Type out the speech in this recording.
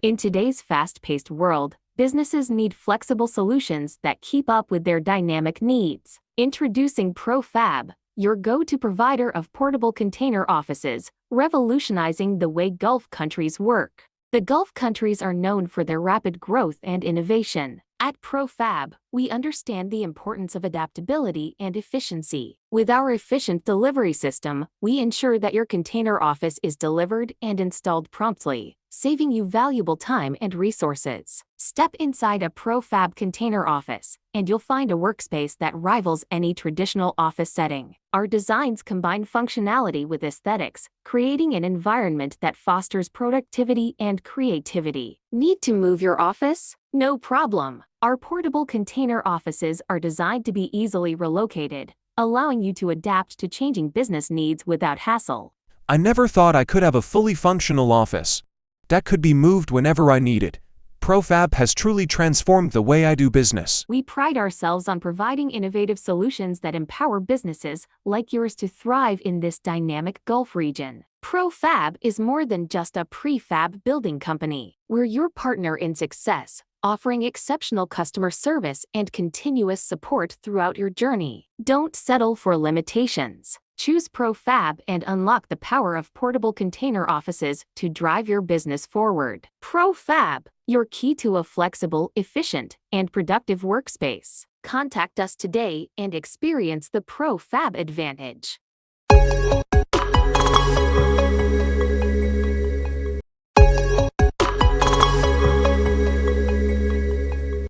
In today's fast-paced world, businesses need flexible solutions that keep up with their dynamic needs. Introducing Pro-Fab, your go-to provider of portable container offices, revolutionizing the way Gulf countries work. The Gulf countries are known for their rapid growth and innovation. At Pro-Fab, we understand the importance of adaptability and efficiency. With our efficient delivery system, we ensure that your container office is delivered and installed promptly, saving you valuable time and resources. Step inside a Pro-Fab container office, and you'll find a workspace that rivals any traditional office setting. Our designs combine functionality with aesthetics, creating an environment that fosters productivity and creativity. Need to move your office? No problem. Our portable container offices are designed to be easily relocated, allowing you to adapt to changing business needs without hassle. I never thought I could have a fully functional office that could be moved whenever I need it. Pro-Fab has truly transformed the way I do business. We pride ourselves on providing innovative solutions that empower businesses like yours to thrive in this dynamic Gulf region. Pro-Fab is more than just a prefab building company. We're your partner in success, offering exceptional customer service and continuous support throughout your journey. Don't settle for limitations. Choose Pro-Fab and unlock the power of portable container offices to drive your business forward. Pro-Fab, your key to a flexible, efficient, and productive workspace. Contact us today and experience the Pro-Fab advantage.